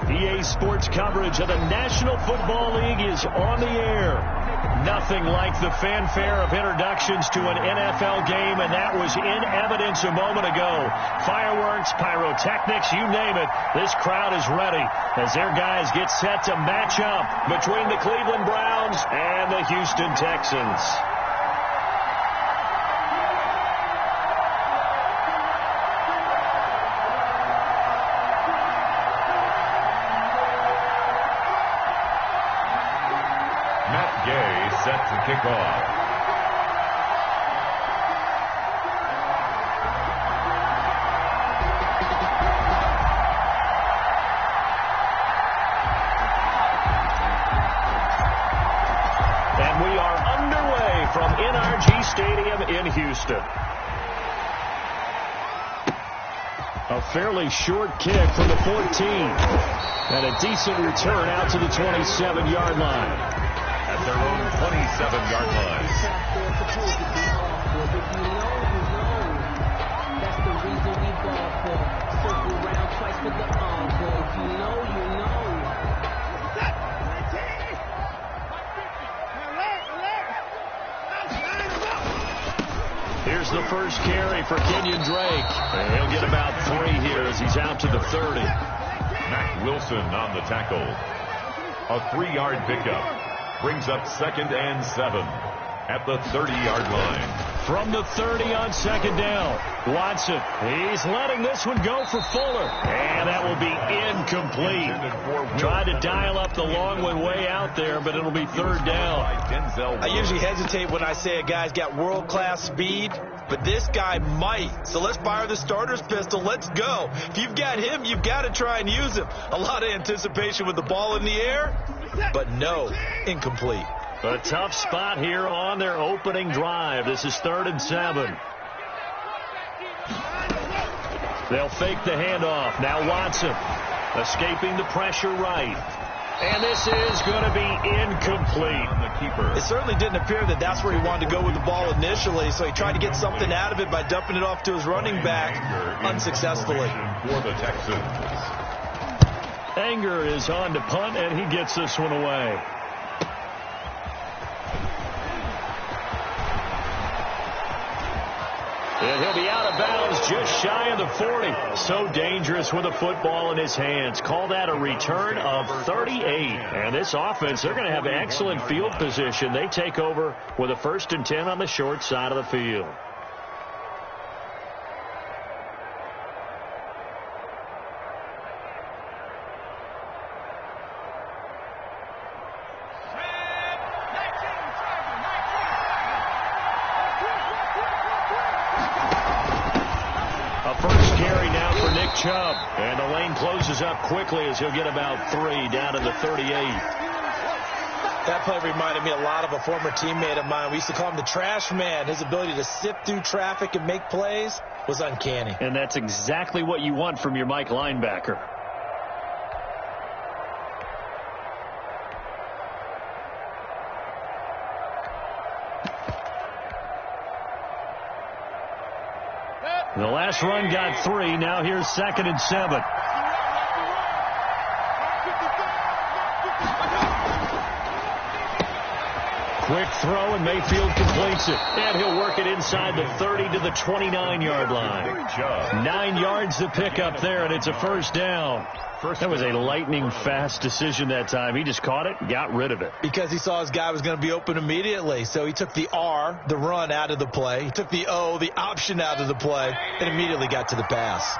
EA Sports coverage of the National Football League is on the air. Nothing like the fanfare of introductions to an NFL game, and that was in evidence a moment ago. Fireworks, pyrotechnics, you name it. This crowd is ready as their guys get set to match up between the Cleveland Browns and the Houston Texans. Set to kick off. And we are underway from NRG Stadium in Houston. A fairly short kick from the 14. And a decent return out to the 27-yard line. At their own 27-yard line. That's the reason we ball for. Circle round twice with the arm, boy. If you know, you know. Here's the first carry for Kenyon Drake. And he'll get about 3 here as he's out to the 30. Mack Wilson on the tackle. A 3-yard pickup. Brings up 2nd and 7 at the 30-yard line. From the 30 on 2nd down, Watson. He's letting this one go for Fuller. And that will be incomplete. Tried to dial up the long one way out there, but it'll be 3rd down. I usually hesitate when I say a guy's got world-class speed, but this guy might. So let's fire the starter's pistol. Let's go. If you've got him, you've got to try and use him. A lot of anticipation with the ball in the air. But no, incomplete. A tough spot here on their opening drive. This is 3rd and 7. They'll fake the handoff. Now Watson escaping the pressure right. And this is going to be incomplete. On the keeper. It certainly didn't appear that that's where he wanted to go with the ball initially, so he tried to get something out of it by dumping it off to his running back unsuccessfully. For the Texans. Anger is on to punt, and he gets this one away. And he'll be out of bounds just shy of the 40. So dangerous with a football in his hands. Call that a return of 38. And this offense, they're going to have excellent field position. They take over with a 1st and 10 on the short side of the field. Chubb, and the lane closes up quickly as he'll get about 3 down to the 38. That play reminded me a lot of a former teammate of mine. We used to call him the trash man. His ability to sift through traffic and make plays was uncanny. And that's exactly what you want from your Mike linebacker. The last run got 3. Now here's 2nd and 7. Quick throw, and Mayfield completes it. And he'll work it inside the 30 to the 29-yard line. 9 yards to pick up there, and it's a 1st down. That was a lightning-fast decision that time. He just caught it and got rid of it. Because he saw his guy was going to be open immediately. So he took the R, the run, out of the play. He took the O, the option, out of the play, and immediately got to the pass.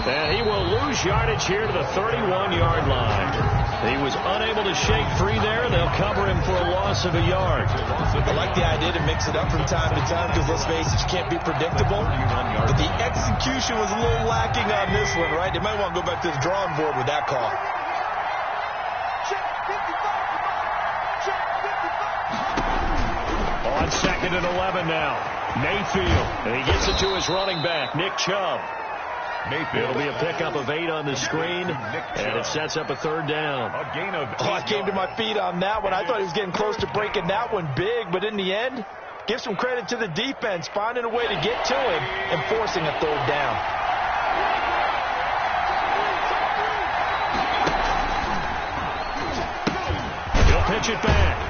And he will lose yardage here to the 31-yard line. He was unable to shake free there. They'll cover him for a loss of a yard. I like the idea to mix it up from time to time because, let's face it, you can't be predictable. But the execution was a little lacking on this one, right? They might want to go back to the drawing board with that call. On 2nd and 11 now. Mayfield. And he gets it to his running back, Nick Chubb. It'll be a pickup of 8 on the screen, and it sets up a 3rd down. A gain of 8 I came to my feet on that one. I thought he was getting close to breaking that one big, but in the end, give some credit to the defense, finding a way to get to him and forcing a 3rd down. He'll pitch it back.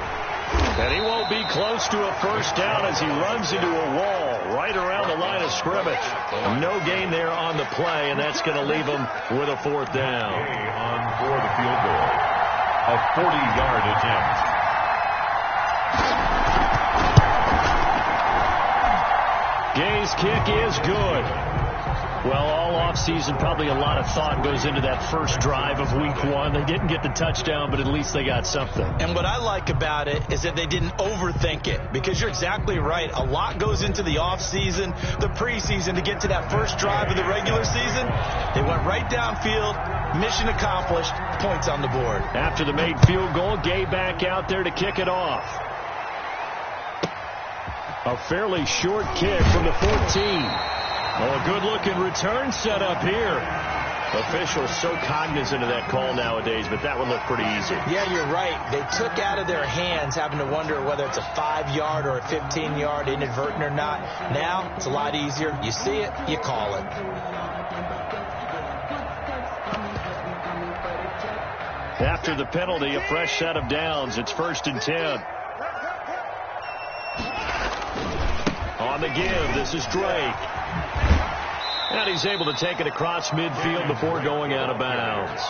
And he won't be close to a 1st down as he runs into a wall right around the line of scrimmage. No gain there on the play, and that's going to leave him with a 4th down. On for the field goal. A 40-yard attempt. Gay's kick is good. Well, all offseason, probably a lot of thought goes into that first drive of week 1. They didn't get the touchdown, but at least they got something. And what I like about it is that they didn't overthink it, because you're exactly right. A lot goes into the offseason, the preseason, to get to that first drive of the regular season. They went right downfield, mission accomplished, points on the board. After the made field goal, Gay back out there to kick it off. A fairly short kick from the 14. Oh, a good-looking return set up here. Officials so cognizant of that call nowadays, but that one looked pretty easy. Yeah, you're right. They took out of their hands having to wonder whether it's a 5-yard or a 15-yard, inadvertent or not. Now, it's a lot easier. You see it, you call it. After the penalty, a fresh set of downs. It's 1st and 10. On the give, this is Drake. And he's able to take it across midfield before going out of bounds.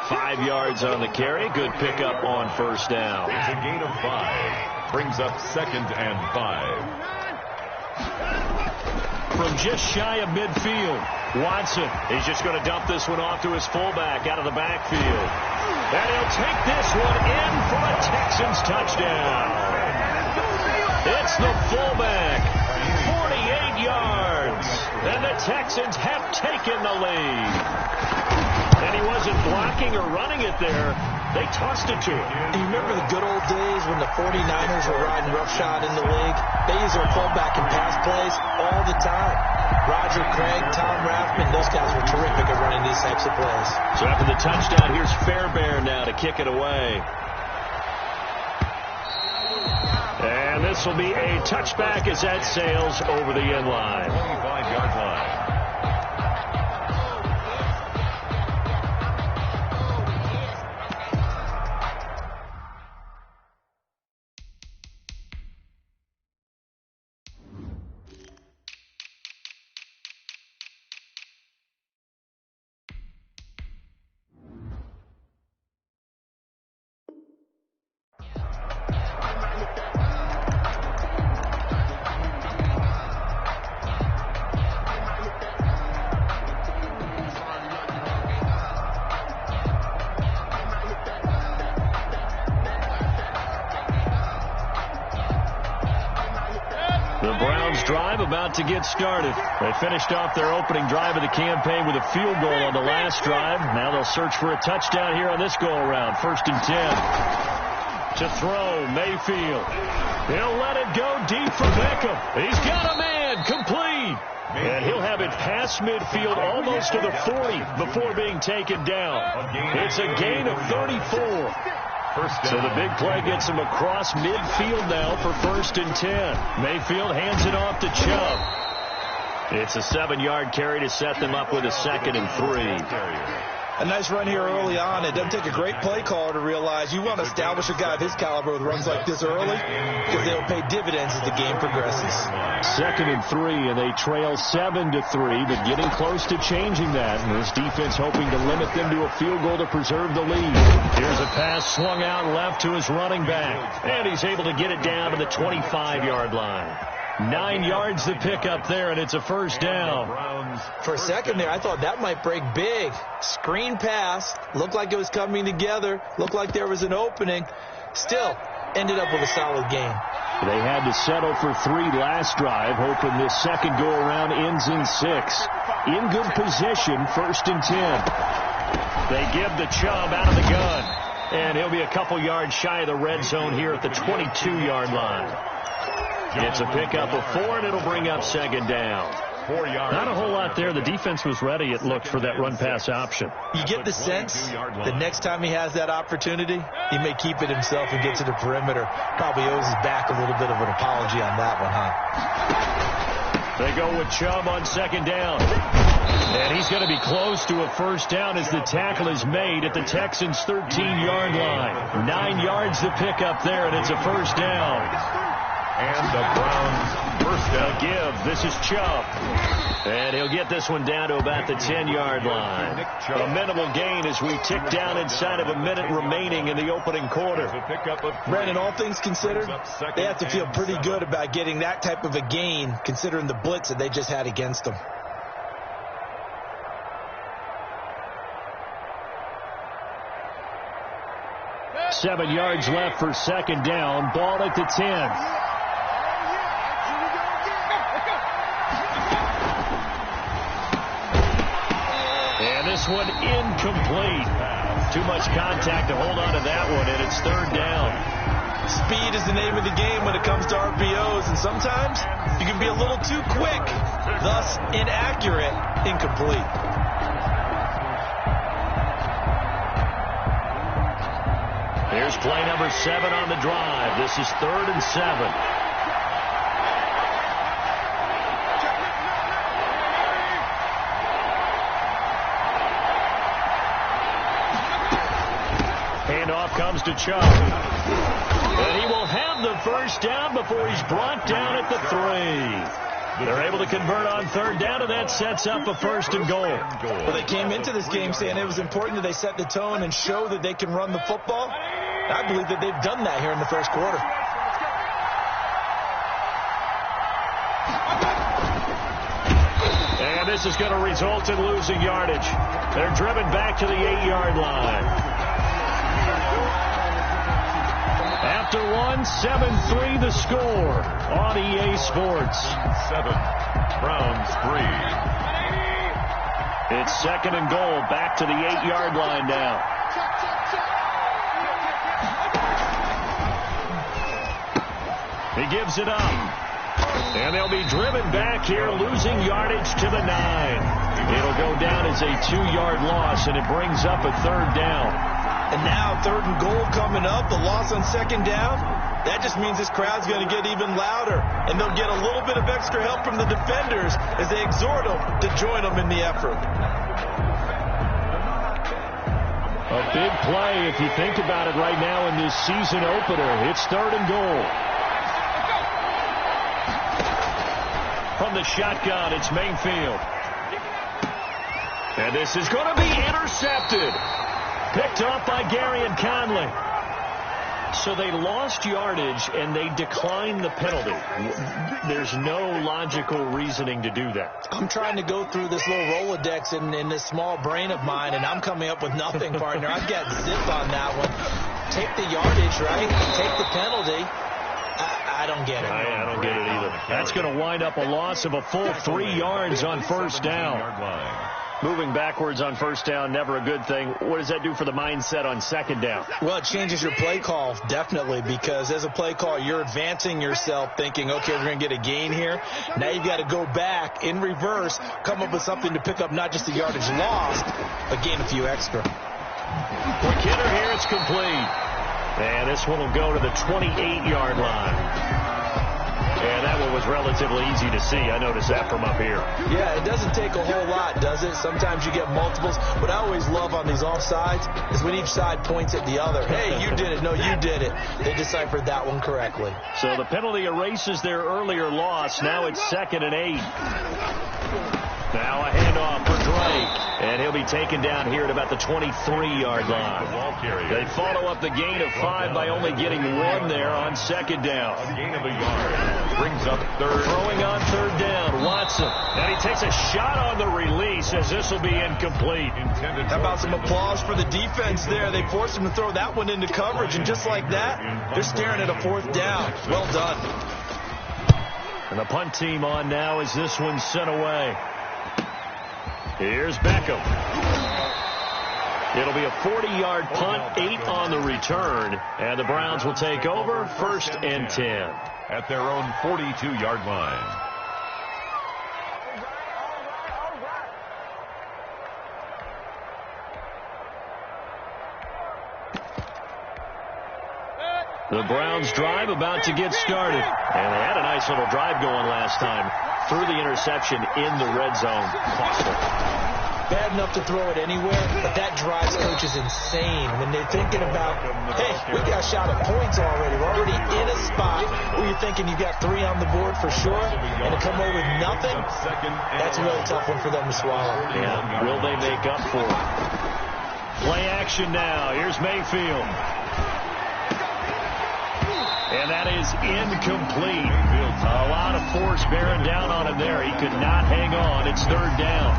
5 yards on the carry. Good pickup on 1st down. It's a gain of 5. Brings up 2nd and 5. From just shy of midfield, Watson. He's just going to dump this one off to his fullback out of the backfield. And he'll take this one in for a Texans touchdown. It's the fullback. 48 yards. And the Texans have taken the lead. And he wasn't blocking or running it there. They tossed it to him. You remember the good old days when the 49ers were riding roughshod in the league? They used their fullback in pass plays all the time. Roger Craig, Tom Rathman, those guys were terrific at running these types of plays. So after the touchdown, here's Fairbairn now to kick it away. And this will be a touchback as that sails over the end line. 25-yard line. About to get started. They finished off their opening drive of the campaign with a field goal on the last drive. Now they'll search for a touchdown here on this go-around. 1st and 10. To throw, Mayfield. He'll let it go deep for Beckham. He's got a man, complete. And he'll have it past midfield almost to the 40 before being taken down. It's a gain of 34. So the big play gets him across midfield now for 1st and 10. Mayfield hands it off to Chubb. It's a 7-yard carry to set them up with a 2nd and 3. A nice run here early on. It doesn't take a great play caller to realize you want to establish a guy of his caliber with runs like this early, because they'll pay dividends as the game progresses. 2nd and 3, and they trail 7-3, but getting close to changing that. And this defense hoping to limit them to a field goal to preserve the lead. Here's a pass swung out left to his running back, and he's able to get it down to the 25-yard line. 9 yards to pick up there, and it's a 1st down. For a second there, I thought that might break big. Screen pass. Looked like it was coming together. Looked like there was an opening. Still, ended up with a solid game. They had to settle for 3 last drive, hoping this second go-around ends in 6. In good position, 1st and 10. They give the Chubb out of the gun, and he'll be a couple yards shy of the red zone here at the 22-yard line. It's a pickup of 4, and it'll bring up 2nd down. 4 yards. Not a whole lot there. The defense was ready, it looked, for that run-pass option. You get the sense the next time he has that opportunity, he may keep it himself and get to the perimeter. Probably owes his back a little bit of an apology on that one, huh? They go with Chubb on second down. And he's going to be close to a first down as the tackle is made at the Texans' 13-yard line. 9 yards to pick up there, and it's a first down. And the Browns first down. A give. This is Chubb. And he'll get this one down to about the 10-yard line. A minimal gain as we tick down inside of a minute remaining in the opening quarter. Brandon, all things considered, they have to feel pretty good about getting that type of a gain considering the blitz that they just had against them. Seven yards left for second down. Ball at the 10. This one incomplete. Too much contact to hold on to that one, and it's third down. Speed is the name of the game when it comes to RPOs, and sometimes you can be a little too quick, thus inaccurate, incomplete. Here's play number 7 on the drive. This is 3rd and 7. Handoff comes to Chubb. And he will have the first down before he's brought down at the 3. They're able to convert on third down, and that sets up a first and goal. Well, they came into this game saying it was important that they set the tone and show that they can run the football. I believe that they've done that here in the first quarter. And this is going to result in losing yardage. They're driven back to the 8-yard line. After one, 7-3 the score on EA Sports. 7, Browns 3. It's second and goal, back to the 8-yard line now. He gives it up. And they'll be driven back here, losing yardage to the 9. It'll go down as a 2-yard loss, and it brings up a third down. And now third and goal coming up, the loss on second down. That just means this crowd's going to get even louder, and they'll get a little bit of extra help from the defenders as they exhort them to join them in the effort. A big play if you think about it right now in this season opener. It's third and goal. From the shotgun, it's Mayfield. And this is going to be intercepted. Picked up by Gary and Conley. So they lost yardage, and they declined the penalty. There's no logical reasoning to do that. I'm trying to go through this little Rolodex in this small brain of mine, and I'm coming up with nothing, partner. I've got zip on that one. Take the yardage, right? Take the penalty. I don't get it. I don't get it either. That's going to wind up a loss of a full 3 yards on first down. Moving backwards on first down, never a good thing. What does that do for the mindset on second down? Well, it changes your play call, definitely, because as a play call, you're advancing yourself thinking, okay, we're going to get a gain here. Now you've got to go back in reverse, come up with something to pick up not just the yardage lost, but gain a few extra. Quick hitter here, it's complete. And this one will go to the 28-yard line. And that one was relatively easy to see. I noticed that from up here. Yeah, it doesn't take a whole lot, does it? Sometimes you get multiples. What I always love on these offsides is when each side points at the other. Hey, you did it. No, you did it. They deciphered that one correctly. So the penalty erases their earlier loss. Now it's 2nd and 8. Now a handoff for Drake. And he'll be taken down here at about the 23-yard line. They follow up the gain of 5 by only getting 1 there on second down. A gain of a yard. Brings up third. Throwing on third down, Watson. And he takes a shot on the release as this will be incomplete. How about some applause for the defense there? They forced him to throw that one into coverage, and just like that, they're staring at a fourth down. Well done. And the punt team on now as this one's sent away. Here's Beckham. It'll be a 40-yard punt, 8 on the return, and the Browns will take over 1st and 10. At their own 42-yard line. The Browns drive about to get started. And they had a nice little drive going last time. Threw the interception in the red zone. Costly. Bad enough to throw it anywhere, but that drives coaches insane when they're thinking about, hey, we got a shot at points already. We're already in a spot where you're thinking you got 3 on the board for sure, and to come away with nothing, that's a really tough one for them to swallow. Yeah, will they make up for it? Play action now. Here's Mayfield. And that is incomplete. A lot of force bearing down on him there. He could not hang on. It's 3rd down.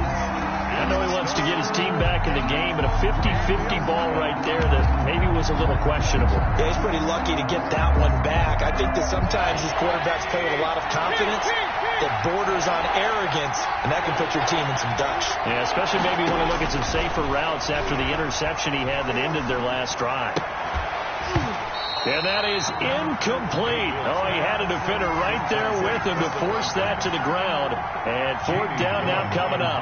I know he wants to get his team back in the game, but a 50-50 ball right there that maybe was a little questionable. Yeah, he's pretty lucky to get that one back. I think that sometimes these quarterbacks play with a lot of confidence that borders on arrogance, and that can put your team in some dutch. Yeah, especially maybe when you look at some safer routes after the interception he had that ended their last drive. And that is incomplete. Oh, he had a defender right there with him to force that to the ground. And 4th down now coming up.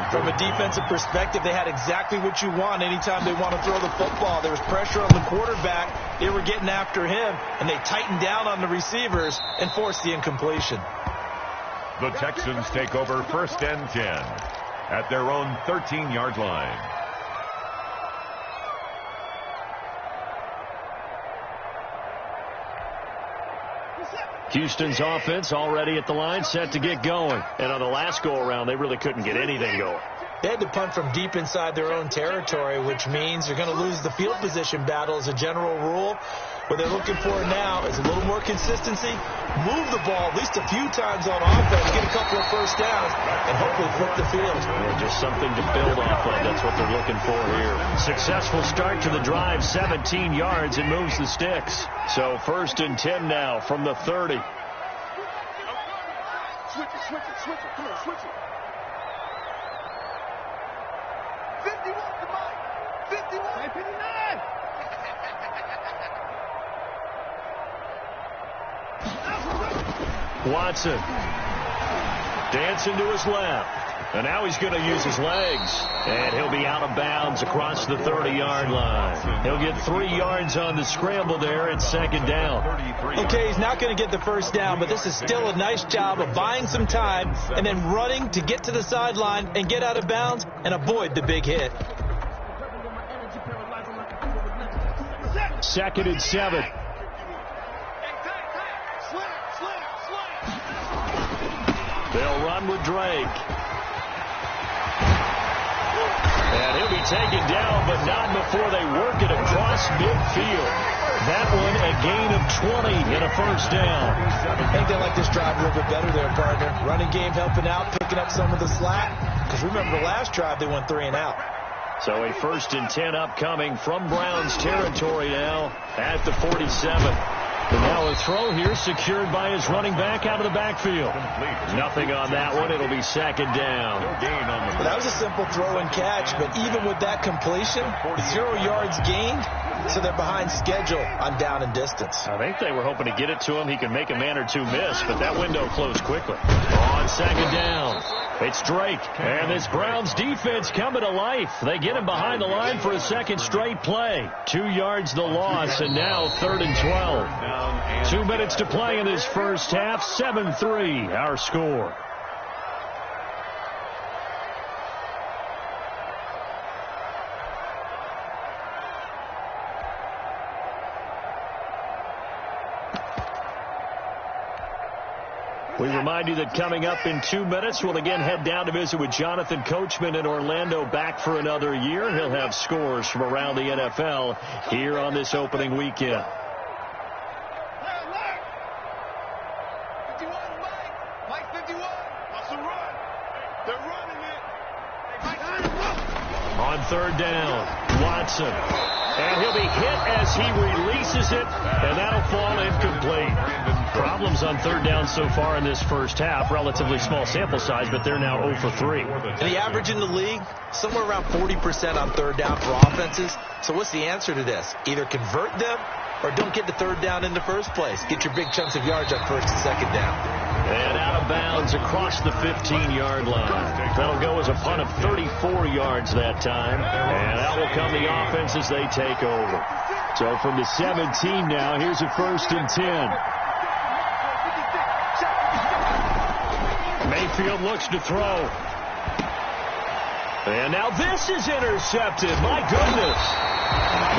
From a defensive perspective, they had exactly what you want anytime they want to throw the football. There was pressure on the quarterback. They were getting after him, and they tightened down on the receivers and forced the incompletion. The Texans take over 1st and 10 at their own 13-yard line. Houston's offense already at the line, set to get going. And on the last go-around, they really couldn't get anything going. They had to punt from deep inside their own territory, which means they're going to lose the field position battle as a general rule. What they're looking for now is a little more consistency, move the ball at least a few times on offense, get a couple of first downs, and hopefully flip the field. Yeah, just something to build off of. That's what they're looking for here. Successful start to the drive, 17 yards, and moves the sticks. So 1st and 10 now from the 30. Switch it. Come on, switch it. 51, come on. 51. 59. Watson dancing to his left. And now he's going to use his legs. And he'll be out of bounds across the 30-yard line. He'll get 3 yards on the scramble there at 2nd down. Okay, he's not going to get the first down, but this is still a nice job of buying some time and then running to get to the sideline and get out of bounds and avoid the big hit. 2nd and 7. They'll run with Drake. And he'll be taken down, but not before they work it across midfield. That one a gain of 20 and a first down. I think they like this drive a little bit better there, partner. Running game helping out, picking up some of the slack. Because remember the last drive, they went 3 and out. So a 1st and 10 upcoming from Browns territory now at the 47. And now a throw here secured by his running back out of the backfield. Nothing on that one. It'll be 2nd down. Well, that was a simple throw and catch, but even with that completion, 0 yards gained, so they're behind schedule on down and distance. I think they were hoping to get it to him. He can make a man or two miss, but that window closed quickly. On 2nd down, it's Drake. And this Browns defense coming to life. They get him behind the line for a 2nd straight play. 2 yards the loss, and now 3rd and 12. 2 minutes to play in this first half. 7-3 our score. We remind you that coming up in 2 minutes, we'll again head down to visit with Jonathan Coachman in Orlando, back for another year. He'll have scores from around the NFL here on this opening weekend. On 3rd down, Watson. And he'll be hit as he releases it, and that'll fall incomplete. Problems on 3rd down so far in this first half. Relatively small sample size, but they're now 0 for 3. And the average in the league, somewhere around 40% on 3rd down for offenses. So what's the answer to this? Either convert them or don't get the 3rd down in the first place. Get your big chunks of yards up 1st and 2nd down. And out of bounds across the 15-yard line. That'll go as a punt of 34 yards that time. And out will come the offense as they take over. So from the 17 now, here's a 1st and 10. Mayfield looks to throw. And now this is intercepted. My goodness.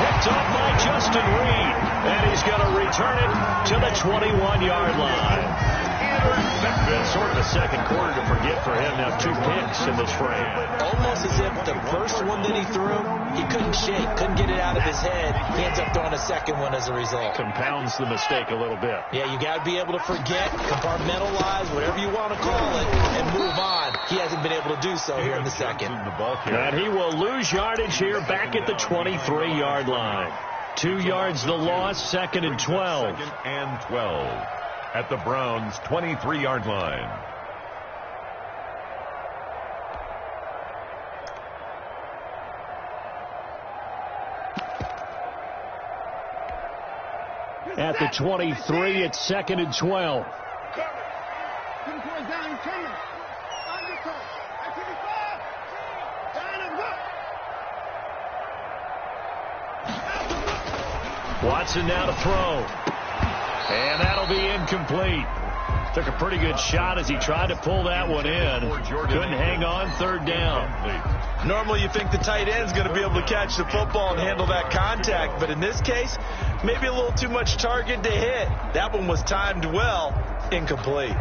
Picked up by Justin Reed. And he's going to return it to the 21-yard line. Intercepted. Sort of a second quarter to forget for him. Now 2 picks in this frame. Almost as if the first one that he threw, he couldn't shake, couldn't get it out of his head. He ends up throwing a second one as a result. Compounds the mistake a little bit. Yeah, you got to be able to forget, compartmentalize, whatever you want to call it, and move on. He hasn't been able to do so here in the second. And he will lose yardage here back at the 23-yard line. 2 yards the loss, 2nd and 12. 2nd and 12 at the Browns' 23-yard line. At the 23, it's 2nd and 12. Watson now to throw. And that'll be incomplete. Took a pretty good shot as he tried to pull that one in. Couldn't hang on, 3rd down. Normally you think the tight end's going to be able to catch the football and handle that contact, but in this case, maybe a little too much target to hit. That one was timed well, incomplete.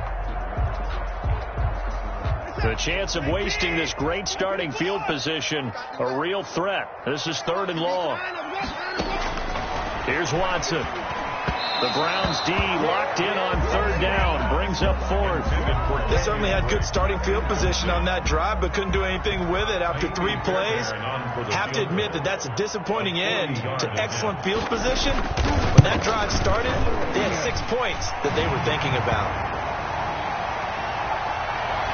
The chance of wasting this great starting field position, a real threat. This is 3rd and long. Here's Watson. The Browns D locked in on 3rd down. Brings up 4th. They certainly had good starting field position on that drive, but couldn't do anything with it after 3 plays. Have to admit that that's a disappointing end to excellent field position. When that drive started, they had 6 points that they were thinking about.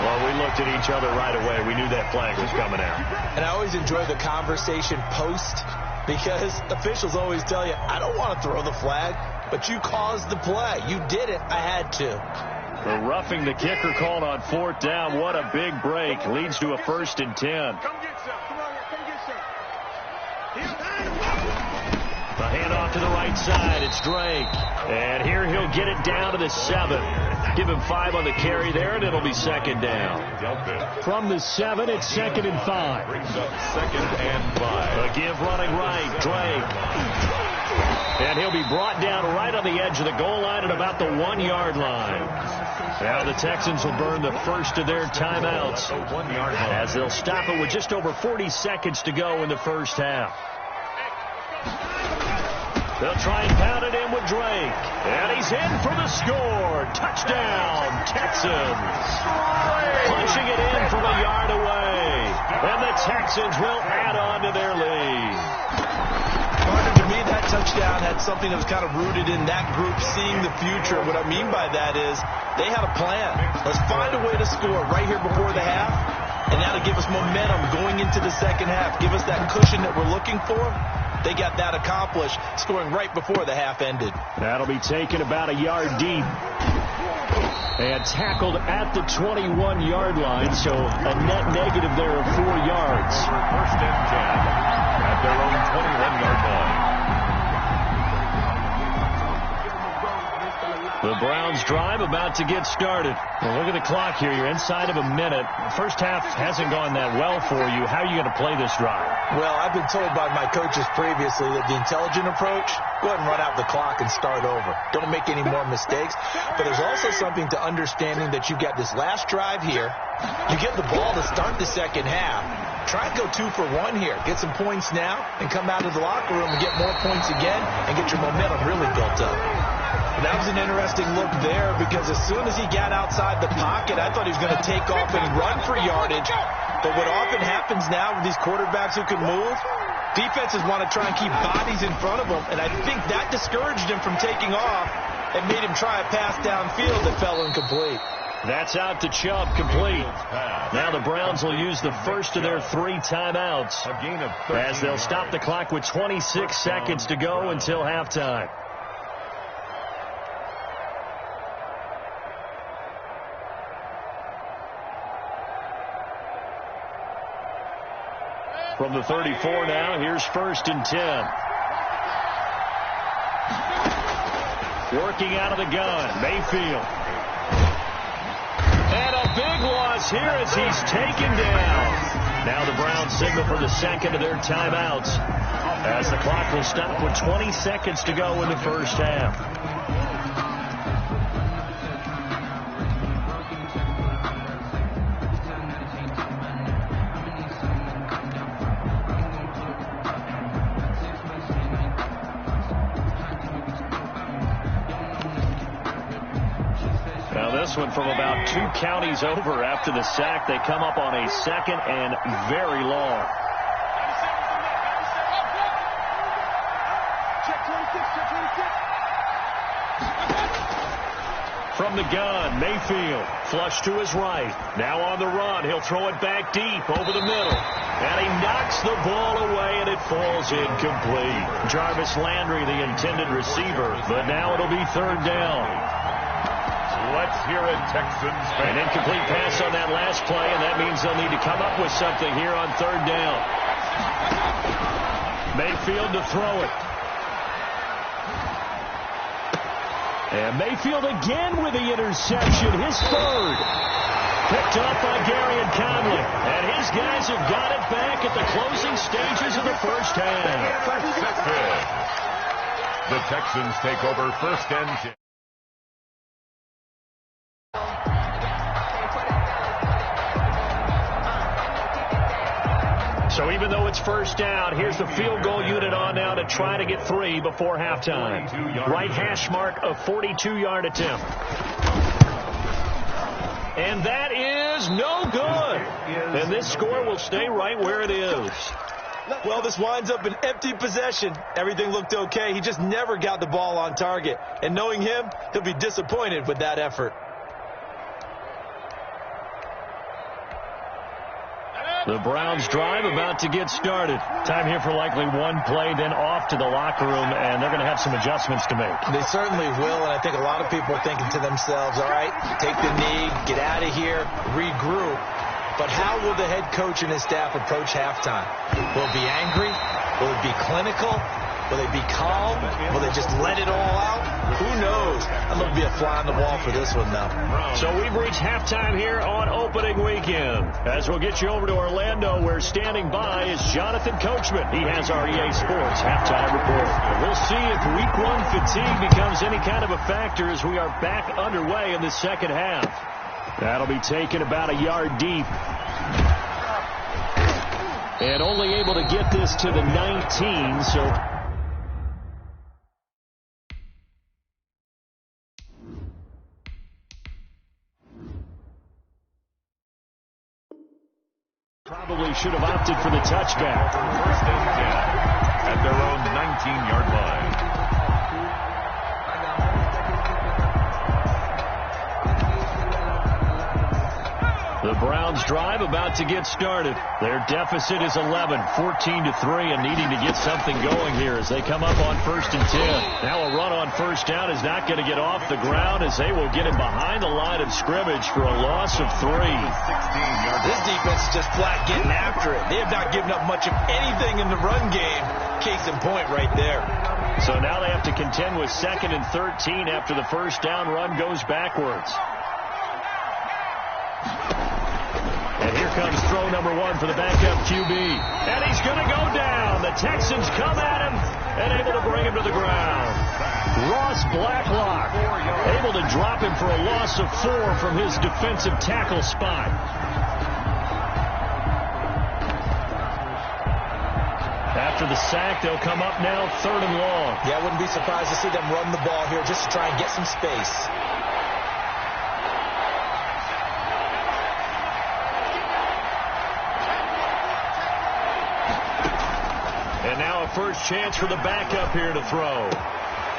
Well, we looked at each other right away. We knew that flag was coming out. And I always enjoy the conversation post, because officials always tell you, I don't want to throw the flag, but you caused the play. You did it. I had to. The roughing the kicker called on 4th down. What a big break. Leads to a 1st and 10. Come get some. Come on, come get some. The handoff to the right side. It's Drake. And here he'll get it down to the 7. Give him 5 on the carry there, and it'll be 2nd down. From the 7, it's 2nd and 5. Brings up 2nd and 5. A give running right. Drake. And he'll be brought down right on the edge of the goal line at about the 1-yard line. Now the Texans will burn the first of their timeouts as they'll stop it with just over 40 seconds to go in the first half. They'll try and pound it in with Drake. And he's in for the score. Touchdown, Texans. Punching it in from a yard away. And the Texans will add on to their lead. To me, that touchdown had something that was kind of rooted in that group seeing the future. What I mean by that is they had a plan. Let's find a way to score right here before the half, and that'll give us momentum going into the second half. Give us that cushion that we're looking for. They got that accomplished, scoring right before the half ended. That'll be taken about a yard deep. And tackled at the 21-yard line, so a net negative there of 4 yards. 1st and 10 at their own 21-yard line. The Browns drive about to get started. Well, look at the clock here. You're inside of a minute. First half hasn't gone that well for you. How are you going to play this drive? Well, I've been told by my coaches previously that the intelligent approach, go ahead and run out the clock and start over. Don't make any more mistakes. But there's also something to understanding that you got this last drive here. You get the ball to start the second half. Try and go 2 for 1 here. Get some points now and come out of the locker room and get more points again and get your momentum really built up. That was an interesting look there because as soon as he got outside the pocket, I thought he was going to take off and run for yardage. But what often happens now with these quarterbacks who can move, defenses want to try and keep bodies in front of them, and I think that discouraged him from taking off and made him try a pass downfield that fell incomplete. That's out to Chubb, complete. Now the Browns will use the first of their 3 timeouts as they'll stop the clock with 26 seconds to go until halftime. From the 34 now, here's 1st and 10. Working out of the gun, Mayfield. And a big loss here as he's taken down. Now the Browns signal for the second of their timeouts as the clock will stop with 20 seconds to go in the first half. This one from about 2 counties over after the sack. They come up on a second and very long. From the gun, Mayfield, flush to his right. Now on the run, he'll throw it back deep over the middle. And he knocks the ball away, and it falls incomplete. Jarvis Landry, the intended receiver, but now it'll be third down. Let's hear it, Texans fans. An incomplete pass on that last play, and that means they'll need to come up with something here on third down. Mayfield to throw it. And Mayfield again with the interception, his third. Picked up by Gary and Conley. And his guys have got it back at the closing stages of the first half. The Texans take over first and 10. So even though it's first down, here's the field goal unit on now to try to get 3 before halftime. Right hash mark, a 42-yard attempt. And that is no good. And this score will stay right where it is. Well, this winds up an empty possession. Everything looked okay. He just never got the ball on target. And knowing him, he'll be disappointed with that effort. The Browns drive about to get started. Time here for likely one play, then off to the locker room, and they're going to have some adjustments to make. They certainly will, and I think a lot of people are thinking to themselves, all right, take the knee, get out of here, regroup. But how will the head coach and his staff approach halftime? Will it be angry? Will it be clinical? Will they be calm? Will they just let it all out? Who knows? I'm going to be a fly on the wall for this one, though. So we've reached halftime here on opening weekend. As we'll get you over to Orlando, where standing by is Jonathan Coachman. He has our EA Sports halftime report. We'll see if week 1 fatigue becomes any kind of a factor as we are back underway in the second half. That'll be taken about a yard deep. And only able to get this to the 19, so... Probably should have opted for the touchback. First and 10 at their own 19-yard line. The Browns drive about to get started. Their deficit is 11, 14-3, and needing to get something going here as they come up on first and 10. Now a run on first down is not going to get off the ground as they will get him behind the line of scrimmage for a loss of 3. This defense is just flat getting after it. They have not given up much of anything in the run game. Case in point right there. So now they have to contend with 2nd and 13 after the first down run goes backwards. And here comes throw number 1 for the backup QB. And he's going to go down. The Texans come at him and able to bring him to the ground. Ross Blacklock able to drop him for a loss of 4 from his defensive tackle spot. After the sack, they'll come up now 3rd and long. Yeah, I wouldn't be surprised to see them run the ball here just to try and get some space. And now a first chance for the backup here to throw.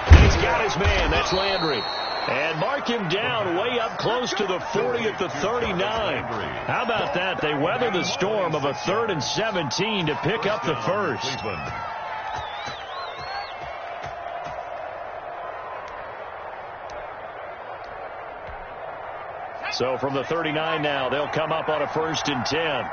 And he's got his man. That's Landry. And mark him down way up close to the 40 at the 39. How about that? They weather the storm of a 3rd and 17 to pick up the first. So from the 39 now, they'll come up on a 1st and 10.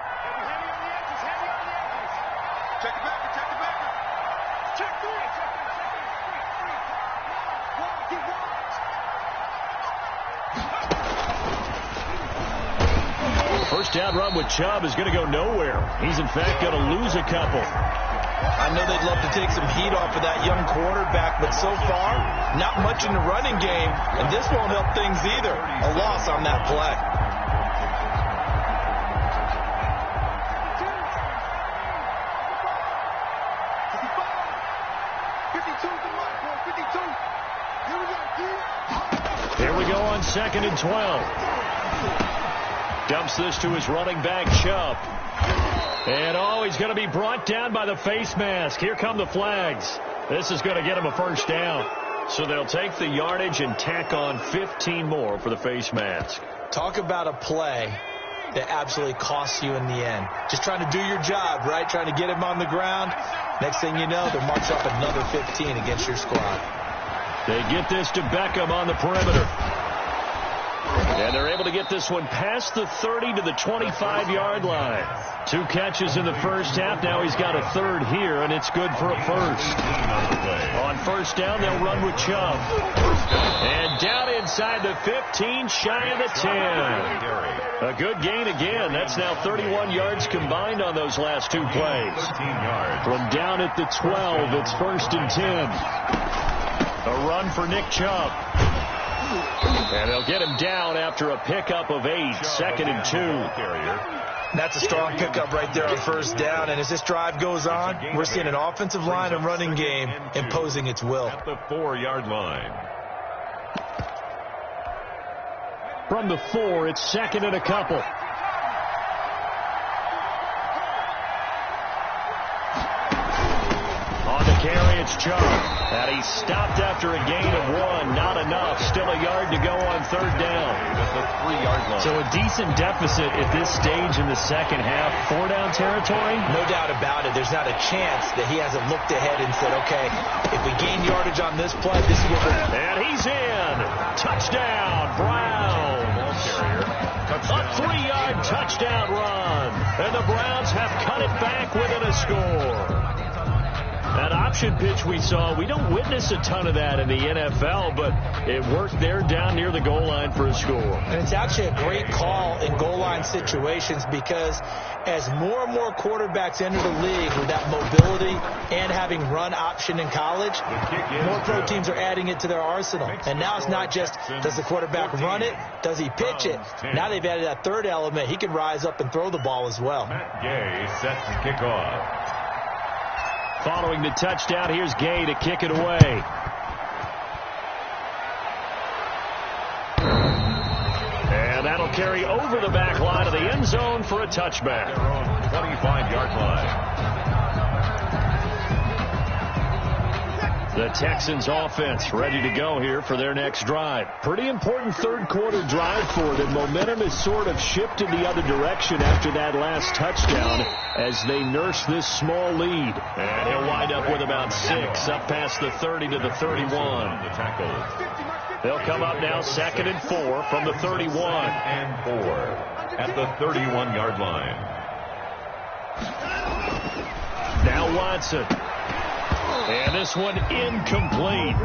first down run with Chubb is going to go nowhere. He's, in fact, going to lose a couple. I know they'd love to take some heat off of that young quarterback, but so far, not much in the running game, and this won't help things either. A loss on that play. Here we go on 2nd and 12. Dumps this to his running back, Chubb. And, he's going to be brought down by the face mask. Here come the flags. This is going to get him a first down. So they'll take the yardage and tack on 15 more for the face mask. Talk about a play that absolutely costs you in the end. Just trying to do your job, right? Trying to get him on the ground. Next thing you know, they'll march up another 15 against your squad. They get this to Beckham on the perimeter. And they're able to get this one past the 30 to the 25-yard line. 2 catches in the first half. Now he's got a third here, and it's good for a first. On first down, they'll run with Chubb. And down inside the 15, shy of the 10. A good gain again. That's now 31 yards combined on those last 2 plays. From down at the 12, it's 1st and 10. A run for Nick Chubb. And they'll get him down after a pickup of 8, 2nd and 2. That's a strong pickup right there on first down. And as this drive goes on, we're seeing an offensive line and running game imposing its will. At the 4-yard line. From the 4, it's 2nd and a couple. On the carry, it's Chubb. And he's stopped after a gain of 1. Not enough. Still a yard to go on 3rd down. At the 3-yard line. So a decent deficit at this stage in the second half. 4-down territory? No doubt about it. There's not a chance that he hasn't looked ahead and said, okay, if we gain yardage on this play, this is what we're... And he's in. Touchdown, Brown. A 3-yard touchdown run. And the Browns have cut it back within a score. That option pitch we saw, we don't witness a ton of that in the NFL, but it worked there down near the goal line for a score. And it's actually a great call in goal line situations because as more and more quarterbacks enter the league with that mobility and having run option in college, more pro teams are adding it to their arsenal. And now it's not just does the quarterback run it, does he pitch it? Now they've added that third element. He can rise up and throw the ball as well. Matt Gay set to kick off. Following the touchdown, here's Gay to kick it away. And that'll carry over the back line of the end zone for a touchback. Their own 25-yard line. The Texans offense ready to go here for their next drive. Pretty important third quarter drive for them. Momentum has sort of shifted the other direction after that last touchdown as they nurse this small lead. And he'll wind up with about 6 up past the 30 to the 31. The tackle. They'll come up now 2nd and 4 from the 31. 2nd and 4 at the 31-yard line. Now Watson. And this one incomplete.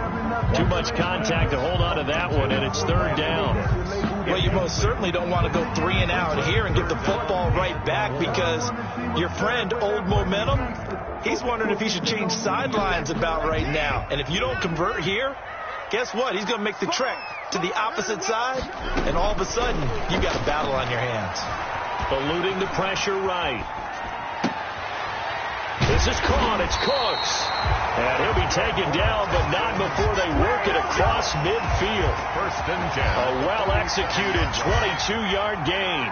Too much contact to hold on to that one, and it's 3rd down. Well, you most certainly don't want to go 3 and out here and get the football right back because your friend, Old Momentum, he's wondering if he should change sidelines about right now. And if you don't convert here, guess what? He's going to make the trek to the opposite side, and all of a sudden, you've got a battle on your hands. Eluding the pressure right. This is caught. It's Cooks. And he'll be taken down, but not before they work it across midfield. 1st and 10. A well-executed 22-yard gain.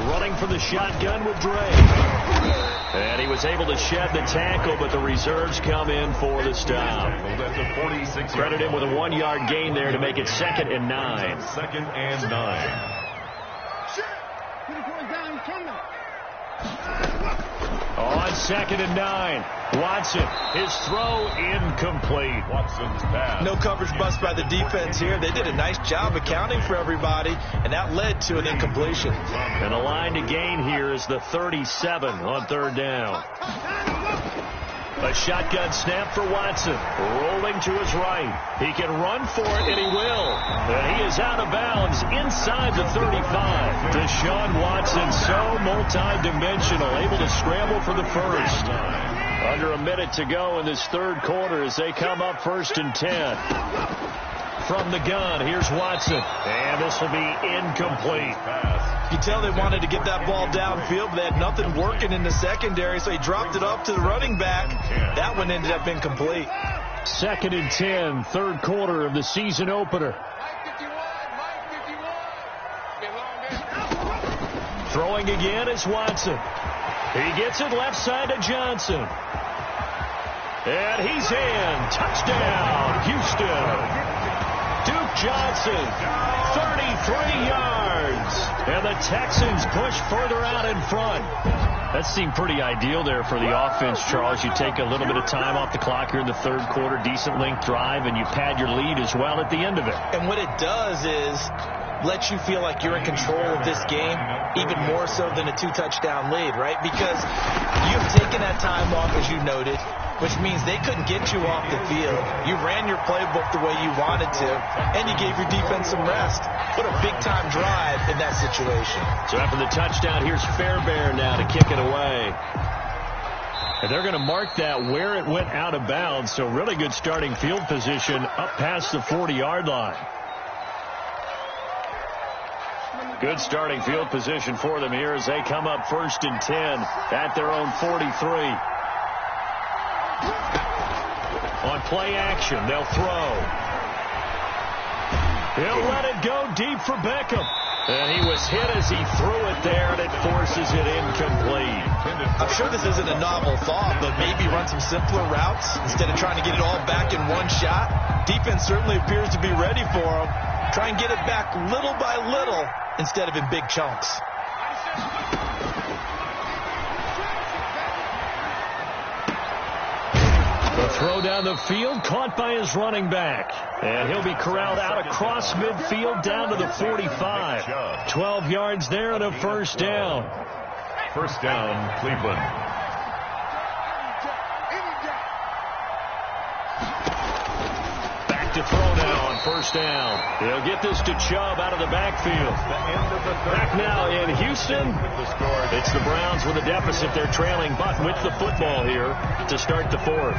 Running for the shotgun with Dre. And he was able to shed the tackle, but the reserves come in for the stop. Credit him with a 1-yard gain there to make it 2nd and 9. 2nd and 9. On On 2nd and 9. Watson, his throw incomplete. Watson's pass. No coverage bust by the defense here. They did a nice job accounting for everybody, and that led to an incompletion. And the line to gain here is the 37 on 3rd down. A shotgun snap for Watson. Rolling to his right. He can run for it, and he will. And he is out of bounds inside the 35. Deshaun Watson, so multi-dimensional, able to scramble for the first. Under a minute to go in this 3rd quarter as they come up 1st and 10. From the gun, here's Watson. And this will be incomplete. You tell they wanted to get that ball downfield, but they had nothing working in the secondary, so he dropped it off to the running back. That one ended up incomplete. 2nd and 10, 3rd quarter of the season opener. Throwing again is Watson. He gets it left side to Johnson. And he's in. Touchdown, Houston. Duke Johnson, 33 yards. And the Texans push further out in front. That seemed pretty ideal there for the offense, Charles. You take a little bit of time off the clock here in the 3rd quarter, decent length drive, and you pad your lead as well at the end of it. And what it does is let you feel like you're in control of this game, even more so than a 2-touchdown lead, right? Because you've taken that time off, as you noted, which means they couldn't get you off the field. You ran your playbook the way you wanted to, and you gave your defense some rest. What a big-time drive in that situation. So after the touchdown, here's Fairbairn now to kick it away. And they're going to mark that where it went out of bounds, so really good starting field position up past the 40-yard line. Good starting field position for them here as they come up 1st and 10 at their own 43. On play action, they'll throw. He'll let it go deep for Beckham. And he was hit as he threw it there, and it forces it incomplete. I'm sure this isn't a novel thought, but maybe run some simpler routes instead of trying to get it all back in one shot. Defense certainly appears to be ready for him. Try and get it back little by little instead of in big chunks. The throw down the field, caught by his running back. And he'll be corralled out across midfield down to the 45. 12 yards there and a 1st down. 1st down, Cleveland. Back to throw now on 1st down. He'll get this to Chubb out of the backfield. Back now in Houston. It's the Browns with a deficit. They're trailing, but with the football here to start the 4th.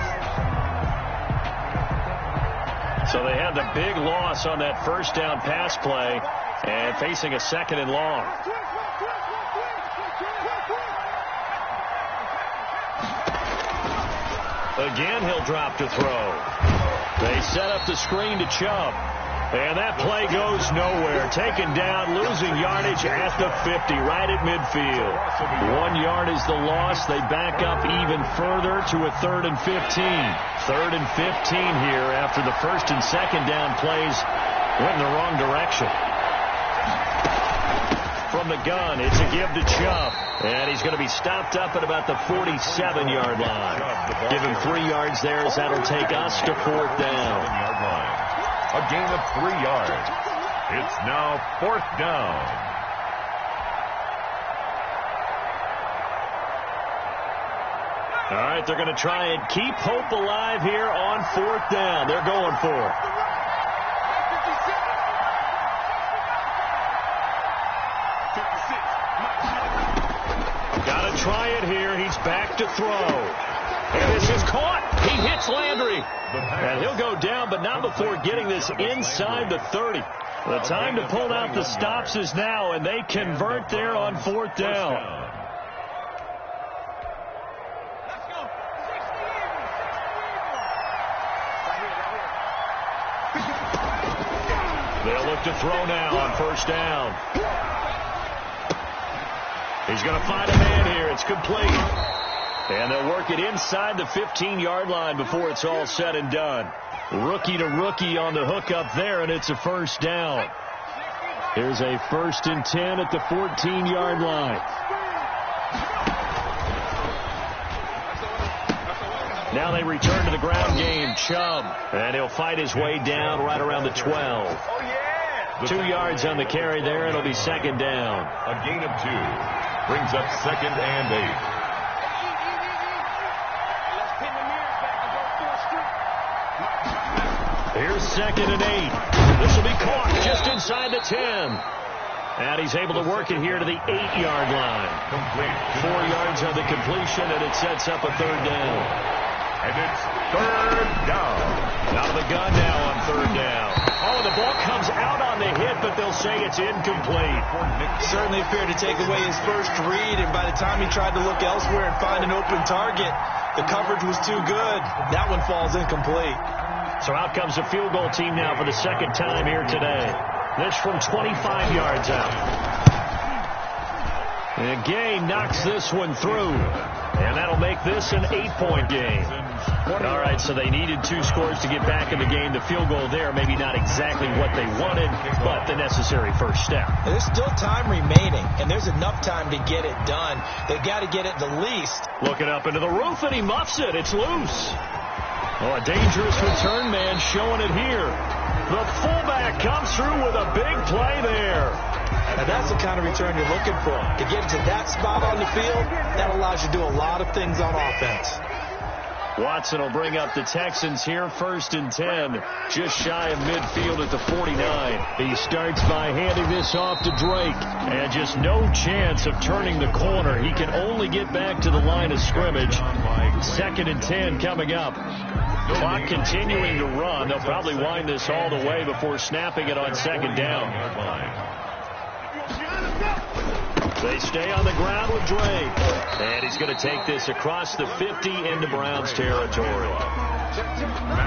So they had the big loss on that 1st down pass play and facing a 2nd and long. Again, he'll drop to throw. They set up the screen to Chubb. And that play goes nowhere. Taken down, losing yardage at the 50, right at midfield. 1 yard is the loss. They back up even further to a 3rd and 15. 3rd and 15 here after the 1st and 2nd down plays went in the wrong direction. From the gun, it's a give to Chubb. And he's going to be stopped up at about the 47-yard line. Give him 3 yards there as that'll take us to 4th down. A gain of 3 yards. It's now 4th down. All right, they're going to try and keep hope alive here on 4th down. They're going for it. Got to try it here. He's back to throw. And this is caught. He hits Landry. And he'll go down, but not before getting this inside the 30. The time to pull out the stops is now, and they convert there on 4th down. They'll look to throw now on 1st down. He's going to find a man here. It's complete. And they'll work it inside the 15-yard line before it's all said and done. Rookie to rookie on the hookup there, and it's a 1st down. Here's a 1st and 10 at the 14-yard line. Now they return to the ground game. Chubb. And he'll fight his way down right around the 12. Oh, yeah. 2 yards on the carry there. It'll be second down. A gain of 2 brings up second and 8. Let's pin the mirrors back and go full street. Here's second and 8. This will be caught just inside the 10. And he's able to work it here to the 8-yard line. Complete. 4 yards on the completion, and it sets up a third down. And it's third down. Out of the gun now on third down. Oh, the ball comes out on the hit, but they'll say it's incomplete. Certainly appeared to take away his first read, and by the time he tried to look elsewhere and find an open target, the coverage was too good. That one falls incomplete. So out comes the field goal team now for the second time here today. This from 25 yards out. And Gay knocks this one through. And that'll make this an 8-point game. All right, so they needed 2 scores to get back in the game. The field goal there, maybe not exactly what they wanted, but the necessary first step. There's still time remaining, and there's enough time to get it done. They got to get it the least. Looking up into the roof, and he muffs it. It's loose. Oh, a dangerous return man showing it here. The fullback comes through with a big play there. And that's the kind of return you're looking for. To get to that spot on the field, that allows you to do a lot of things on offense. Watson will bring up the Texans here, 1st and 10, just shy of midfield at the 49. He starts by handing this off to Drake, and just no chance of turning the corner. He can only get back to the line of scrimmage. 2nd and 10 coming up. Clock continuing to run. They'll probably wind this all the way before snapping it on second down. They stay on the ground with Drake. And he's going to take this across the 50 into Browns territory.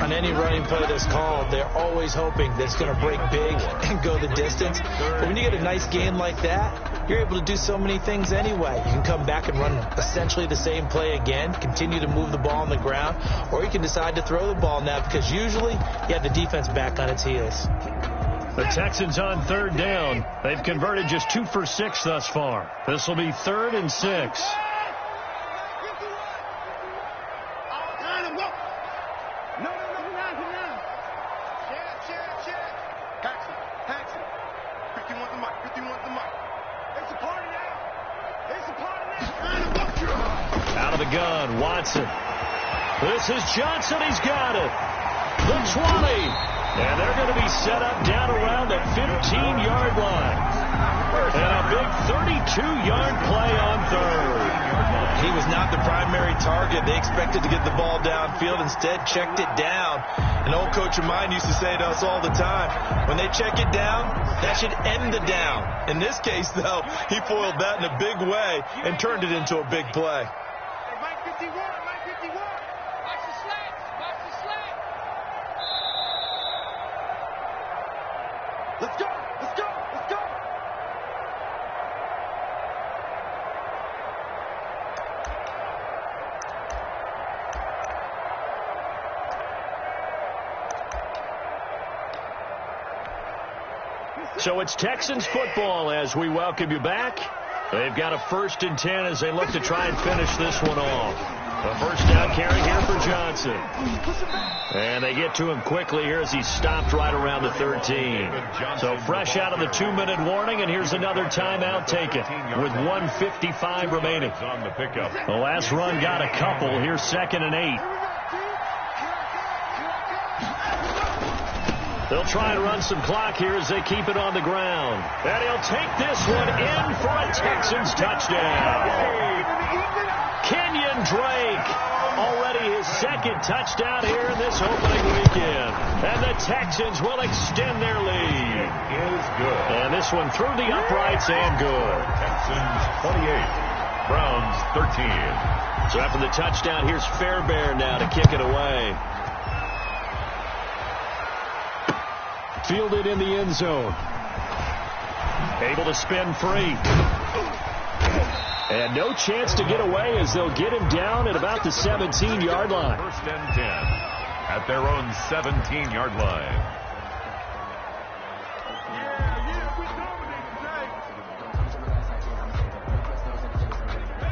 On any running play that's called, they're always hoping that it's going to break big and go the distance. But when you get a nice gain like that, you're able to do so many things anyway. You can come back and run essentially the same play again, continue to move the ball on the ground, or you can decide to throw the ball now because usually you have the defense back on its heels. The Texans on third down. They've converted just 2 for 6 thus far. This will be 3rd and 6. Out of the gun, Watson. This is Johnson. He's got it. The 20. And they're going to be set up down around the 15-yard line. And a big 32-yard play on third. He was not the primary target. They expected to get the ball downfield. Instead, checked it down. An old coach of mine used to say to us all the time, when they check it down, that should end the down. In this case, though, he foiled that in a big way and turned it into a big play. Let's go! Let's go! Let's go! So it's Texans football as we welcome you back. They've got a 1st and 10 as they look to try and finish this one off. A first down carry here for Johnson. And they get to him quickly here as he's stopped right around the 13. So fresh out of the 2-minute warning, and here's another timeout taken with 1:55 remaining. The last run got a couple. Here's 2nd and 8. They'll try and run some clock here as they keep it on the ground. And he'll take this one in for a Texans touchdown. Kenyon Drake, already his 2nd touchdown here in this opening weekend. And the Texans will extend their lead. It is good. And this one through the uprights and good. Texans 28, Browns 13. So after the touchdown, here's Fairbairn now to kick it away. Fielded in the end zone. Able to spin free. And no chance to get away as they'll get him down at about the 17-yard line. 1st and 10 at their own 17-yard line.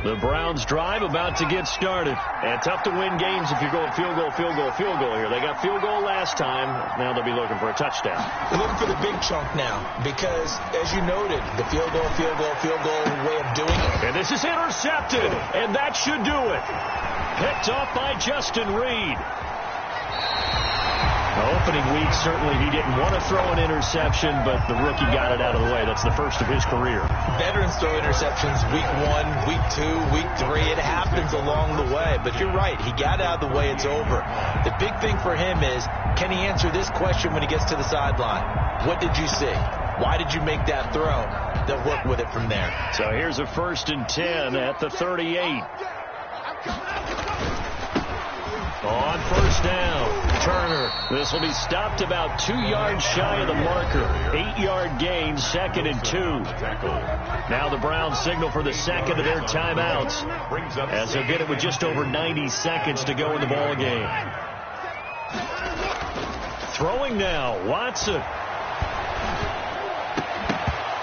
The Browns drive about to get started. And tough to win games if you're going field goal, field goal, field goal here. They got field goal last time. Now they'll be looking for a touchdown. They're looking for the big chunk now because, as you noted, the field goal way of doing it. And this is intercepted, and that should do it. Picked off by Justin Reed. Opening week, certainly he didn't want to throw an interception, but the rookie got it out of the way. That's the first of his career. Veterans throw interceptions week 1, week 2, week 3. It happens along the way, but you're right. He got out of the way. It's over. The big thing for him is, can he answer this question when he gets to the sideline? What did you see? Why did you make that throw? They'll work with it from there. So here's a 1st and 10 at the 38. On 1st down, Turner. This will be stopped about 2 yards shy of the marker. 8-yard gain, 2nd and 2. Now the Browns signal for the second of their timeouts, as they'll get it with just over 90 seconds to go in the ball game. Throwing now, Watson.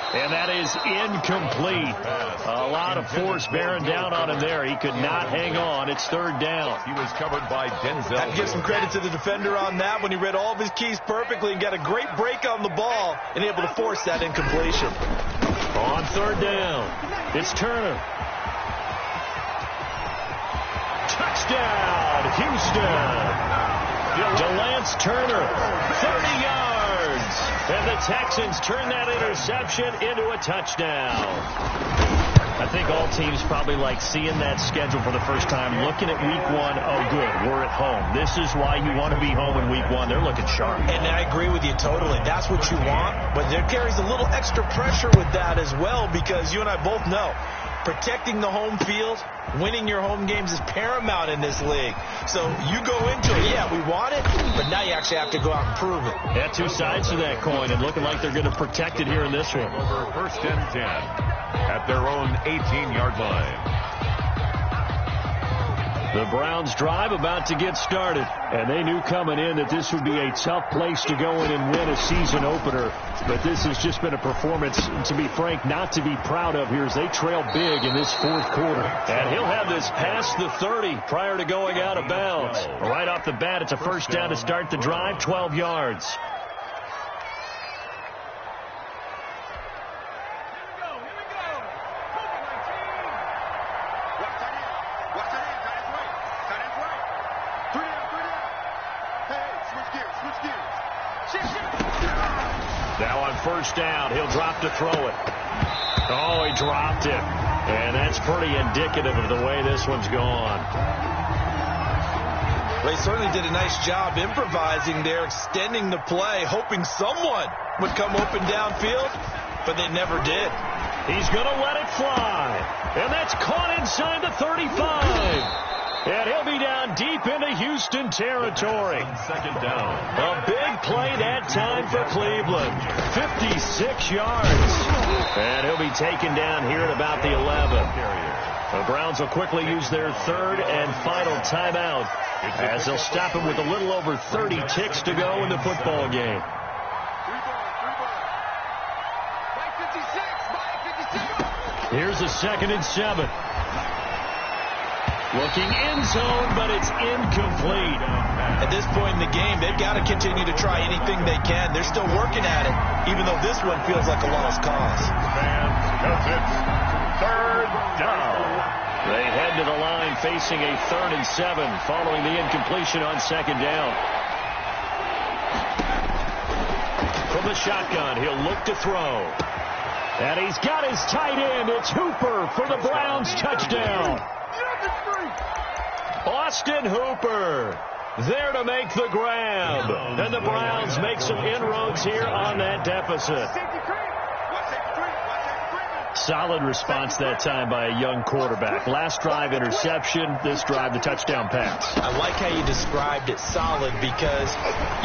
And that is incomplete. A lot of force bearing down on him there. He could not hang on. It's 3rd down. He was covered by Denzel. I give some credit to the defender on that when he read all of his keys perfectly and got a great break on the ball and able to force that incompletion. On 3rd down, it's Turner. Touchdown, Houston. DeLance Turner, 30 yards. And the Texans turn that interception into a touchdown. I think all teams probably like seeing that schedule for the first time, looking at week 1. Oh, good, we're at home. This is why you want to be home in week 1. They're looking sharp. And I agree with you totally. That's what you want. But there carries a little extra pressure with that as well, because you and I both know protecting the home field, winning your home games is paramount in this league. So you go into it, yeah, we want it, but now you actually have to go out and prove it. Yeah, 2 sides to that coin, and looking like they're going to protect it here in this one. Over 1st and 10 at their own 18-yard line. The Browns drive about to get started, and they knew coming in that this would be a tough place to go in and win a season opener. But this has just been a performance, to be frank, not to be proud of here as they trail big in this 4th quarter. And he'll have this past the 30 prior to going out of bounds. Right off the bat, it's a 1st down to start the drive, 12 yards. Now on 1st down, he'll drop to throw it. Oh, he dropped it. And that's pretty indicative of the way this one's gone. They certainly did a nice job improvising there, extending the play, hoping someone would come open downfield, but they never did. He's going to let it fly. And that's caught inside the 35. And he'll be down deep into Houston territory. 2nd down. A big play that time for Cleveland. 56 yards. And he'll be taken down here at about the 11. The Browns will quickly use their 3rd and final timeout, as they'll stop him with a little over 30 ticks to go in the football game. Here's a 2nd and 7. Looking end zone, but it's incomplete. At this point in the game, they've got to continue to try anything they can. They're still working at it, even though this one feels like a lost cause. Because it's 3rd down. They head to the line facing a 3rd and 7 following the incompletion on 2nd down. From the shotgun, he'll look to throw. And he's got his tight end. It's Hooper for the Browns touchdown. Austin Hooper there to make the grab. And the Browns make some inroads here on that deficit. Solid response that time by a young quarterback. Last drive interception, this drive the touchdown pass. I like how you described it solid, because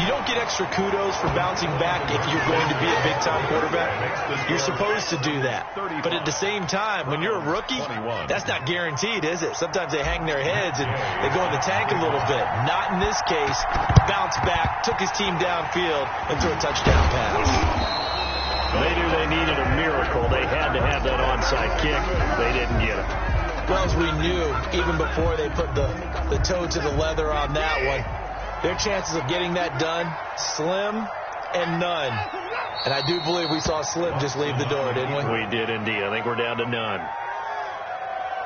you don't get extra kudos for bouncing back if you're going to be a big-time quarterback. You're supposed to do that. But at the same time, when you're a rookie, that's not guaranteed, is it? Sometimes they hang their heads and they go in the tank a little bit. Not in this case. Bounce back, took his team downfield, and threw a touchdown pass. They knew they needed a miracle. They had to have that onside kick. They didn't get it. Well, as we knew, even before they put the toe to the leather on that one, their chances of getting that done, slim and none. And I do believe we saw Slim just leave the door, didn't we? We did indeed. I think we're down to none.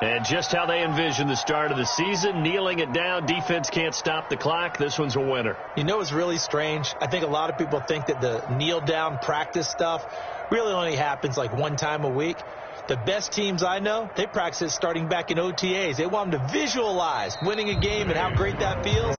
And just how they envisioned the start of the season, kneeling it down, defense can't stop the clock. This one's a winner. You know what's really strange? I think a lot of people think that the kneel-down practice stuff really only happens like one time a week. The best teams I know, they practice it starting back in OTAs. They want them to visualize winning a game and how great that feels.